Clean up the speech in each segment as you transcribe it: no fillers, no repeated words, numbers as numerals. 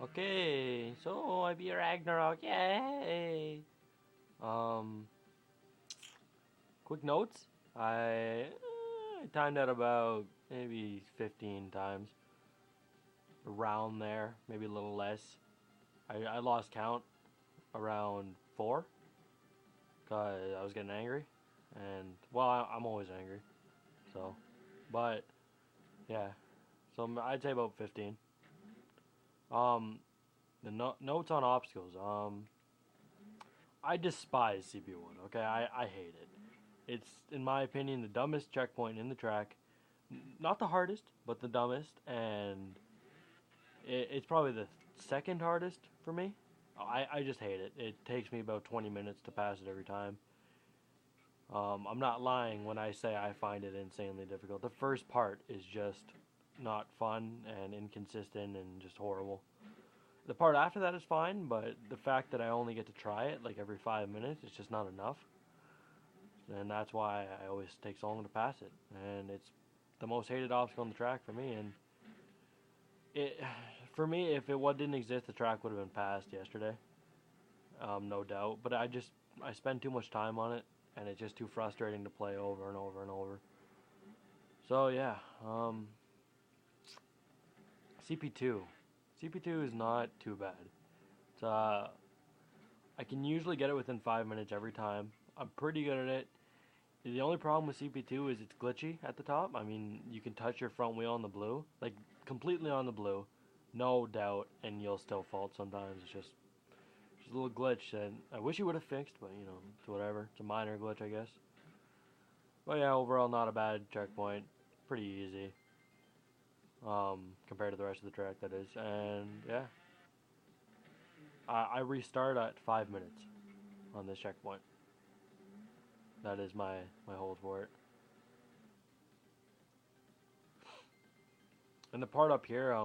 Okay, so I beat Ragnarok, yay! Um, quick notes. I timed out about maybe 15 times, around there, maybe a little less. I lost count around 4, cause I was getting angry, and well, I'm always angry, so, but yeah, so I'd say about 15. Um, the notes on obstacles. I despise CP1. Okay, I hate it. It's, in my opinion, the dumbest checkpoint in the track. Not the hardest, but the dumbest, and it's probably the second hardest for me. I just hate it. It takes me about 20 minutes to pass it every time. I'm not lying when I say I find it insanely difficult. The first part is just not fun and inconsistent and just horrible. The part after that is fine, but the fact that I only get to try it like every 5 minutes is just not enough. And that's why I always take so long to pass it. And it's the most hated obstacle on the track for me. And it, for me, if it didn't exist, the track would have been passed yesterday, no doubt. But I spend too much time on it, and it's just too frustrating to play over and over and over. So yeah, CP2. CP2 is not too bad. It's, I can usually get it within 5 minutes every time. I'm pretty good at it. The only problem with CP2 is it's glitchy at the top. I mean, you can touch your front wheel on the blue, like completely on the blue, no doubt, and you'll still fault sometimes. It's just a little glitch that I wish you would have fixed, but you know, it's whatever. It's a minor glitch, I guess. But yeah, overall, not a bad checkpoint. Pretty easy, compared to the rest of the track, that is. And yeah, I restart at 5 minutes on this checkpoint. That is my hold for it. And the part up here,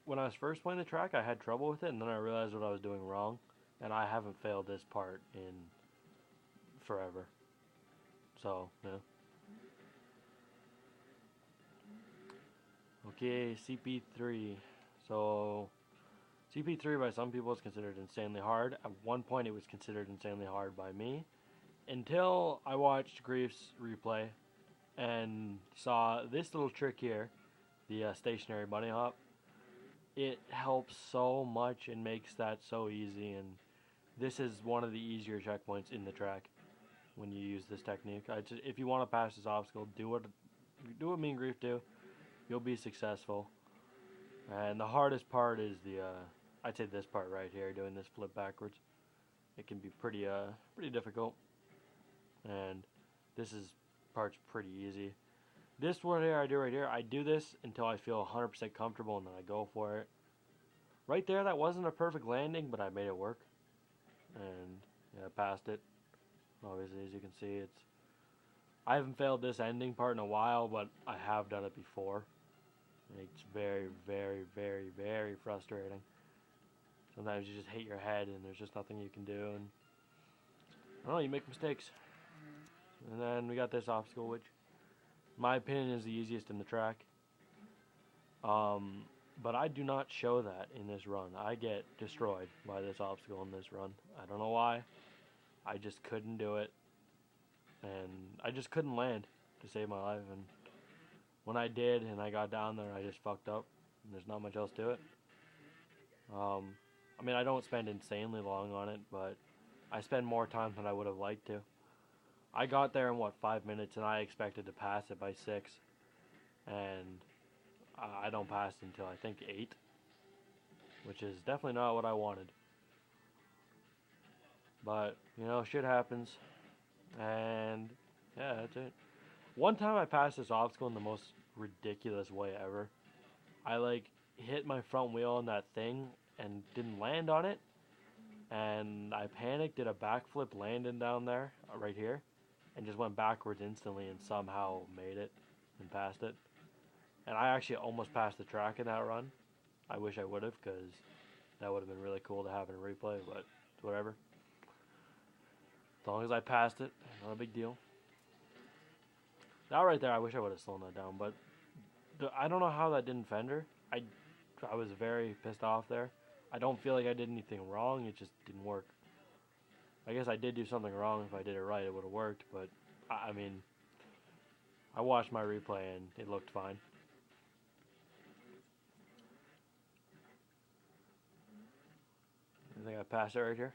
when I was first playing the track, I had trouble with it, and then I realized what I was doing wrong, and I haven't failed this part in forever. So, yeah. Okay, CP3. So, CP3 by some people is considered insanely hard. At one point, it was considered insanely hard by me, until I watched Grief's replay and saw this little trick here, the stationary bunny hop. It helps so much and makes that so easy, and this is one of the easier checkpoints in the track when you use this technique. If you want to pass this obstacle, do what me and Grief do. You'll be successful. And the hardest part is I'd say this part right here, doing this flip backwards. It can be pretty difficult. And part's pretty easy. This one here I do right here, I do this until I feel 100% comfortable, and then I go for it. Right there, that wasn't a perfect landing, but I made it work. And yeah, I passed it. Obviously, as you can see, I haven't failed this ending part in a while, but I have done it before. It's very, very, very, very frustrating. Sometimes you just hit your head and there's just nothing you can do, and I don't know, you make mistakes. And then we got this obstacle, which, in my opinion, is the easiest in the track. But I do not show that in this run. I get destroyed by this obstacle in this run. I don't know why. I just couldn't do it. And I just couldn't land to save my life. And when I did and I got down there, I just fucked up. And there's not much else to it. I mean, I don't spend insanely long on it, but I spend more time than I would have liked to. I got there in, 5 minutes, and I expected to pass it by 6. And I don't pass until, I think, 8. Which is definitely not what I wanted. But, you know, shit happens. And, yeah, that's it. One time I passed this obstacle in the most ridiculous way ever. I, hit my front wheel on that thing and didn't land on it. And I panicked, did a backflip landing down there, right here. And just went backwards instantly and somehow made it and passed it. And I actually almost passed the track in that run. I wish I would have, because that would have been really cool to have in a replay, but whatever. As long as I passed it, not a big deal. That right there, I wish I would have slowed that down, but I don't know how that didn't fender. I was very pissed off there. I don't feel like I did anything wrong. It just didn't work. I guess I did do something wrong. If I did it right, it would have worked. But I mean, I watched my replay and it looked fine. I think I passed it right here.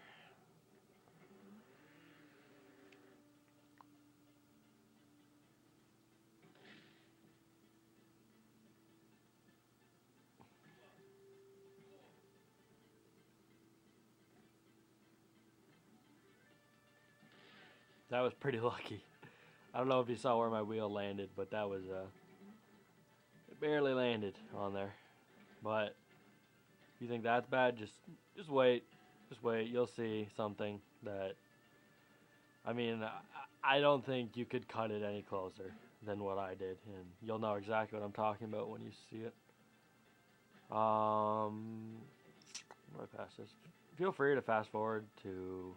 That was pretty lucky. I don't know if you saw where my wheel landed, but that was it barely landed on there. But if you think that's bad, just wait. Just wait. You'll see something that, I mean, I don't think you could cut it any closer than what I did, and you'll know exactly what I'm talking about when you see it. Where do I pass this? Feel free to fast forward to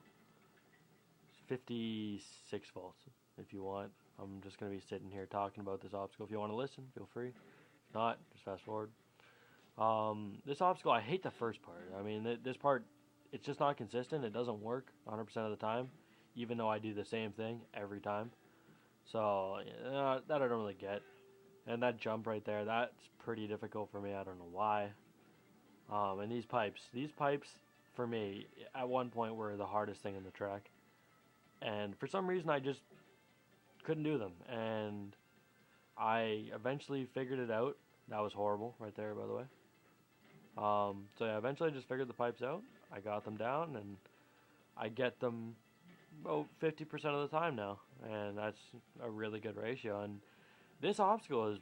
56 volts if you want. I'm just going to be sitting here talking about this obstacle. If you want to listen, feel free. If not, just fast forward. This obstacle, I hate the first part. I mean, this part, it's just not consistent. It doesn't work 100% of the time, even though I do the same thing every time. So, that I don't really get. And that jump right there, that's pretty difficult for me. I don't know why. And these pipes, for me, at one point were the hardest thing in the track. And for some reason, I just couldn't do them. And I eventually figured it out. That was horrible right there, by the way. So yeah, eventually I just figured the pipes out. I got them down, and I get them about 50% of the time now. And that's a really good ratio. And this obstacle is,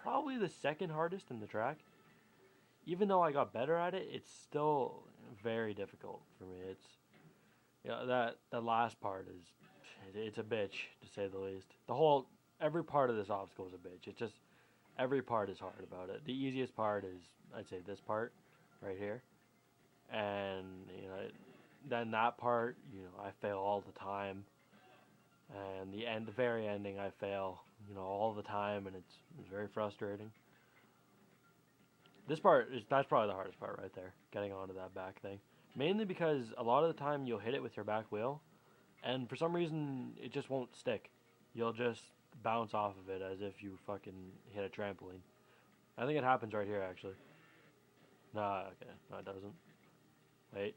probably the second hardest in the track. Even though I got better at it, it's still very difficult for me. It's, that last part it's a bitch, to say the least. Every part of this obstacle is a bitch. It's just, every part is hard about it. The easiest part is, I'd say, this part right here. And, then that part, I fail all the time. And the very ending, I fail, all the time, and it's very frustrating. This part, that's probably the hardest part right there, getting onto that back thing. Mainly because a lot of the time you'll hit it with your back wheel, and for some reason it just won't stick. You'll just bounce off of it as if you fucking hit a trampoline. I think it happens right here, actually. Nah, okay, no it doesn't. Wait.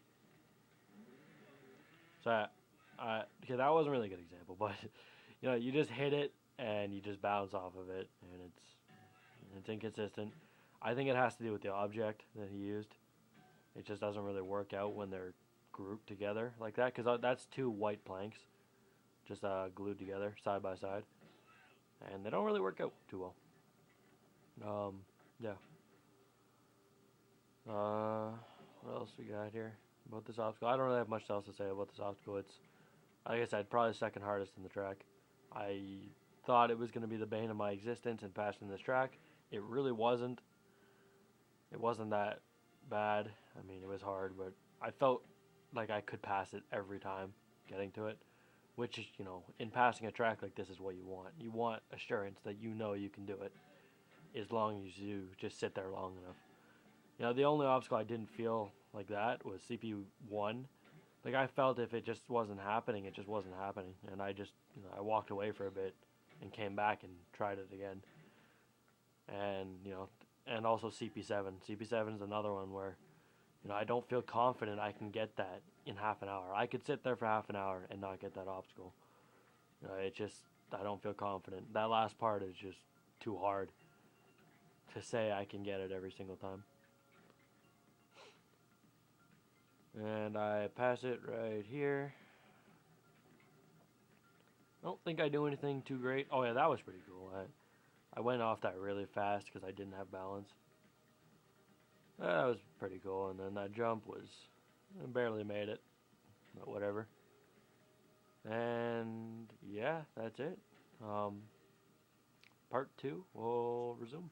So, okay, that wasn't really a good example, but, you just hit it, and you just bounce off of it, and it's inconsistent. I think it has to do with the object that he used. It just doesn't really work out when they're grouped together like that, because that's two white planks just glued together side by side, and they don't really work out too well. Yeah. What else we got here about this obstacle? I don't really have much else to say about this obstacle. It's, like I said, probably the second hardest in the track. I thought it was going to be the bane of my existence in passing this track. It really wasn't. It wasn't that bad. I mean, it was hard, but I felt like I could pass it every time getting to it, which is, in passing a track like this is what you want. You want assurance that you can do it as long as you just sit there long enough. The only obstacle I didn't feel like that was CP1. Like, I felt if it just wasn't happening, it just wasn't happening. And I just, I walked away for a bit and came back and tried it again. And, and also CP7. CP7 is another one where, I don't feel confident I can get that in half an hour. I could sit there for half an hour and not get that obstacle. It just, I don't feel confident. That last part is just too hard to say I can get it every single time. And I pass it right here. I don't think I do anything too great. Oh yeah, that was pretty cool. I went off that really fast because I didn't have balance. That was pretty cool. And then that jump was, I barely made it, but whatever. And yeah, that's it. Part 2 will resume.